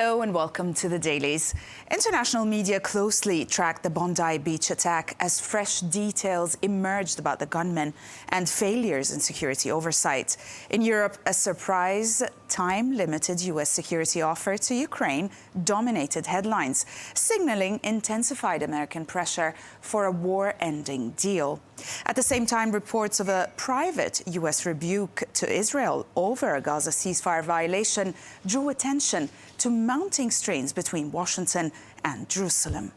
Hello and welcome to the Dailies. International media closely tracked the Bondi Beach attack as fresh details emerged about the gunmen and failures in security oversight. In Europe, a surprise, time-limited U.S. security offer to Ukraine dominated headlines, signaling intensified American pressure for a war-ending deal. At the same time, reports of a private U.S. rebuke to Israel over a Gaza ceasefire violation drew attention to mounting strains between Washington and Jerusalem.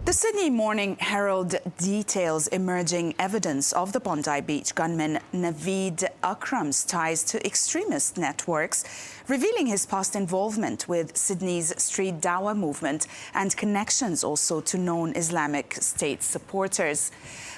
The Sydney Morning Herald details emerging evidence of the Bondi Beach gunman Naveed Akram's ties to extremist networks, revealing his past involvement with Sydney's street Dawa movement and connections also to known Islamic State supporters.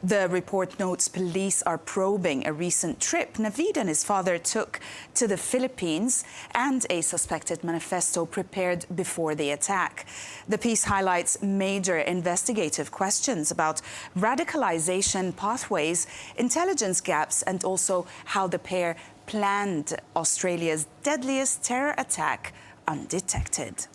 The report notes police are probing a recent trip Naveed and his father took to the Philippines and a suspected manifesto prepared before the attack. The piece highlights major investigative questions about radicalization pathways, intelligence gaps, and also how the pair planned Australia's deadliest terror attack undetected.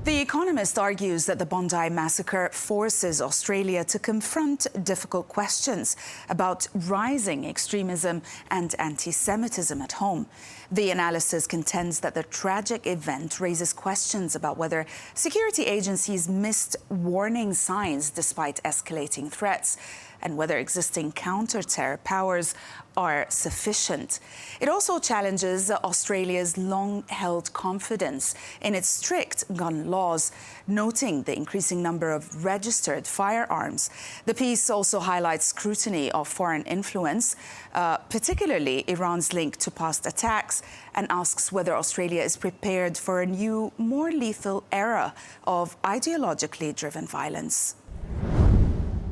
The Economist argues that the Bondi massacre forces Australia to confront difficult questions about rising extremism and anti-Semitism at home. The analysis contends that the tragic event raises questions about whether security agencies missed warning signs despite escalating threats, and whether existing counter-terror powers are sufficient. It also challenges Australia's long-held confidence in its strict gun laws, noting the increasing number of registered firearms. The piece also highlights scrutiny of foreign influence, particularly Iran's link to past attacks, and asks whether Australia is prepared for a new, more lethal era of ideologically driven violence.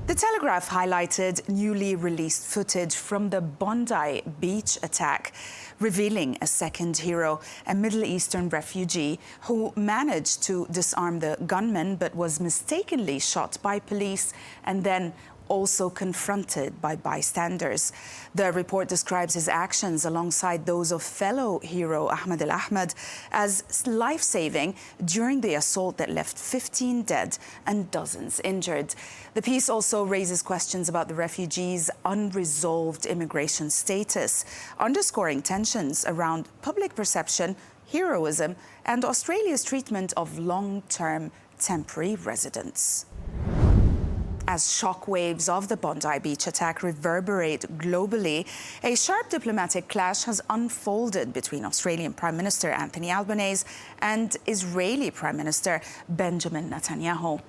The Telegraph highlighted newly released footage from the Bondi Beach attack, revealing a second hero, a Middle Eastern refugee who managed to disarm the gunman but was mistakenly shot by police and then also confronted by bystanders. The report describes his actions alongside those of fellow hero Ahmed Al Ahmed as life-saving during the assault that left 15 dead and dozens injured. The piece also raises questions about the refugees' unresolved immigration status, underscoring tensions around public perception, heroism, and Australia's treatment of long-term temporary residents. As shockwaves of the Bondi Beach attack reverberate globally, a sharp diplomatic clash has unfolded between Australian Prime Minister Anthony Albanese and Israeli Prime Minister Benjamin Netanyahu.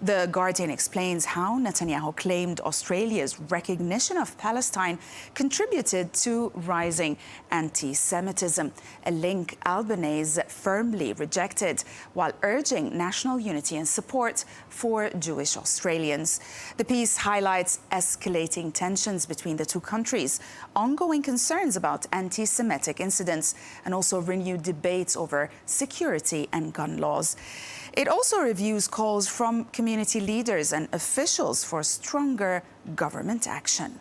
The Guardian explains how Netanyahu claimed Australia's recognition of Palestine contributed to rising anti-Semitism, a link Albanese firmly rejected, while urging national unity and support for Jewish Australians. The piece highlights escalating tensions between the two countries, ongoing concerns about anti-Semitic incidents, and also renewed debates over security and gun laws. It also reviews calls from community leaders and officials for stronger government action.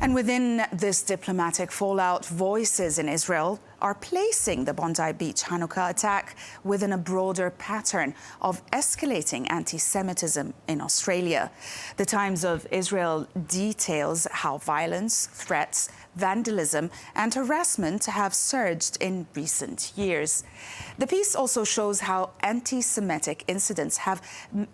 And within this diplomatic fallout, voices in Israel are placing the Bondi Beach Hanukkah attack within a broader pattern of escalating anti-Semitism in Australia. The Times of Israel details how violence, threats, vandalism and harassment have surged in recent years. The piece also shows how anti-Semitic incidents have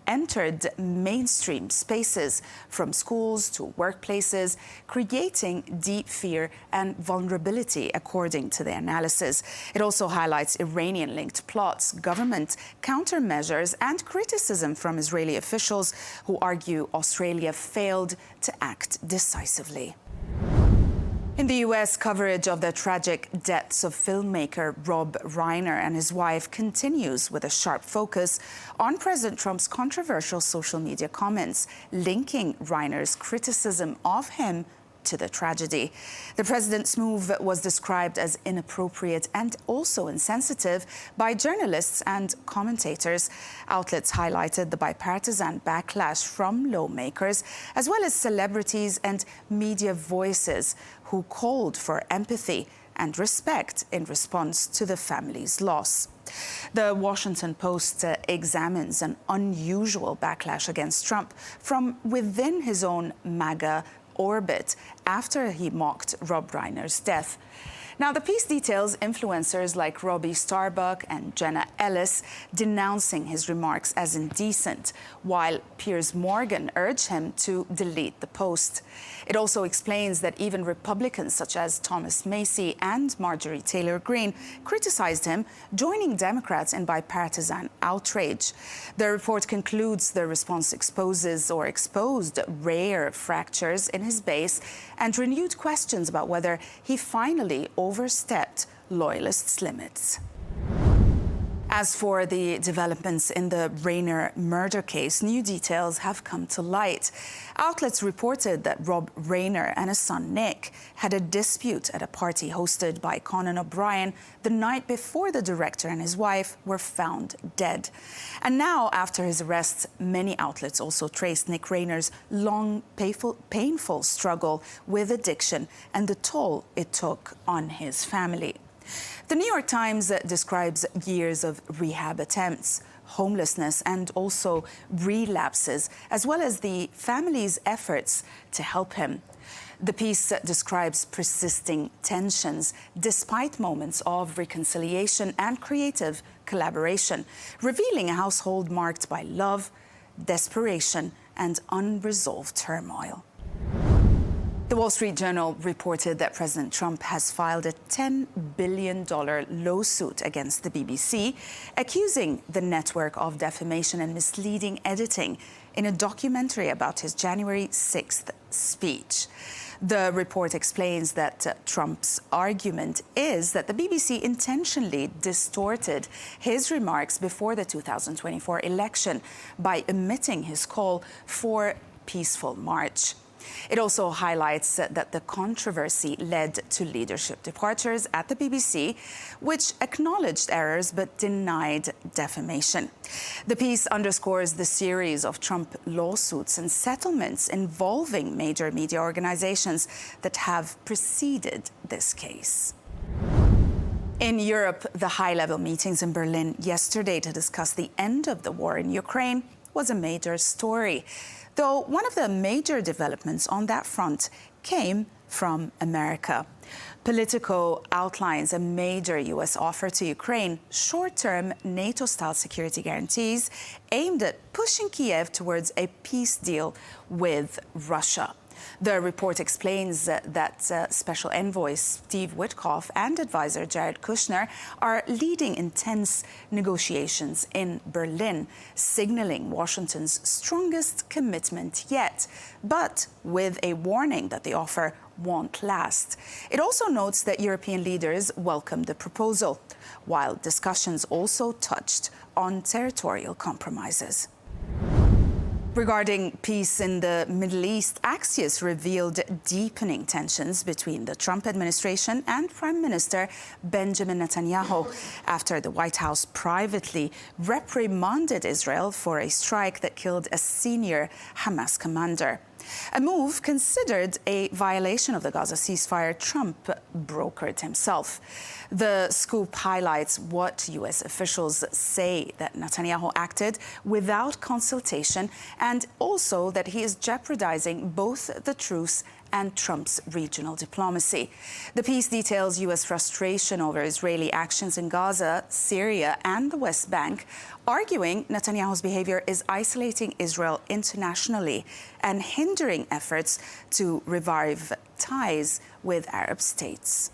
entered mainstream spaces, from schools to workplaces, creating deep fear and vulnerability, according to the analysis. It also highlights Iranian-linked plots, government countermeasures, and criticism from Israeli officials who argue Australia failed to act decisively. In the U.S., coverage of the tragic deaths of filmmaker Rob Reiner and his wife continues, with a sharp focus on President Trump's controversial social media comments linking Reiner's criticism of him to the tragedy. The president's move was described as inappropriate and also insensitive by journalists and commentators. Outlets highlighted the bipartisan backlash from lawmakers, as well as celebrities and media voices who called for empathy and respect in response to the family's loss. The Washington Post examines an unusual backlash against Trump from within his own MAGA orbit after he mocked Rob Reiner's death. Now, the piece details influencers like Robbie Starbuck and Jenna Ellis denouncing his remarks as indecent, while Piers Morgan urged him to delete the post. It also explains that even Republicans such as Thomas Macy and Marjorie Taylor Greene criticized him, joining Democrats in bipartisan outrage. The report concludes the response exposed rare fractures in his base and renewed questions about whether he finally overstepped loyalists' limits. As for the developments in the Reiner murder case, new details have come to light. Outlets reported that Rob Reiner and his son Nick had a dispute at a party hosted by Conan O'Brien the night before the director and his wife were found dead. And now, after his arrest, many outlets also traced Nick Reiner's long, painful struggle with addiction and the toll it took on his family. The New York Times describes years of rehab attempts, homelessness and also relapses, as well as the family's efforts to help him. The piece describes persisting tensions despite moments of reconciliation and creative collaboration, revealing a household marked by love, desperation and unresolved turmoil. The Wall Street Journal reported that President Trump has filed a $10 billion lawsuit against the BBC, accusing the network of defamation and misleading editing in a documentary about his January 6th speech. The report explains that Trump's argument is that the BBC intentionally distorted his remarks before the 2024 election by omitting his call for peaceful march. It also highlights that the controversy led to leadership departures at the BBC, which acknowledged errors but denied defamation. The piece underscores the series of Trump lawsuits and settlements involving major media organizations that have preceded this case. In Europe, the high-level meetings in Berlin yesterday to discuss the end of the war in Ukraine was a major story. Though one of the major developments on that front came from America. Politico outlines a major U.S. offer to Ukraine, short-term NATO-style security guarantees aimed at pushing Kiev towards a peace deal with Russia. The report explains that Special Envoy Steve Witkoff and advisor Jared Kushner are leading intense negotiations in Berlin, signaling Washington's strongest commitment yet, but with a warning that the offer won't last. It also notes that European leaders welcomed the proposal, while discussions also touched on territorial compromises. Regarding peace in the Middle East, Axios revealed deepening tensions between the Trump administration and Prime Minister Benjamin Netanyahu after the White House privately reprimanded Israel for a strike that killed a senior Hamas commander. A move considered a violation of the Gaza ceasefire Trump brokered himself. The scoop highlights what U.S. officials say that Netanyahu acted without consultation and also that he is jeopardizing both the truce and Trump's regional diplomacy. The piece details U.S. frustration over Israeli actions in Gaza, Syria and the West Bank, arguing Netanyahu's behavior is isolating Israel internationally and hindering efforts to revive ties with Arab states.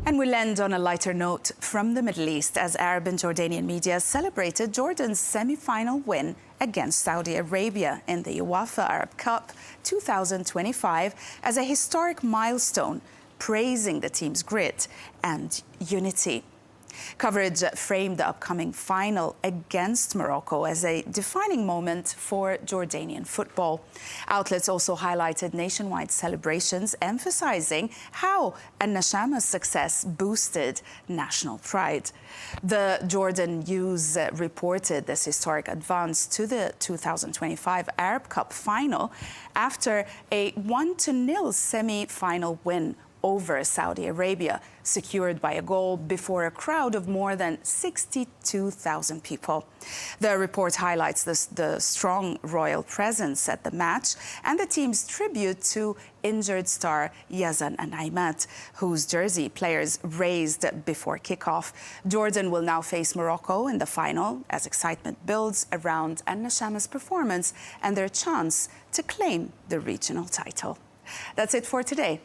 And we'll end on a lighter note from the Middle East as Arab and Jordanian media celebrated Jordan's semi-final win against Saudi Arabia in the UEFA Arab Cup 2025 as a historic milestone, praising the team's grit and unity. Coverage framed the upcoming final against Morocco as a defining moment for Jordanian football. Outlets also highlighted nationwide celebrations, emphasizing how Al-Nashama's success boosted national pride. The Jordan News reported this historic advance to the 2025 Arab Cup final after a 1-0 semi-final win over Saudi Arabia, secured by a goal before a crowd of more than 62,000 people. The report highlights the strong royal presence at the match and the team's tribute to injured star Yazan and Aimat, whose jersey players raised before kickoff. Jordan will now face Morocco in the final as excitement builds around An-Nashama's performance and their chance to claim the regional title. That's it for today.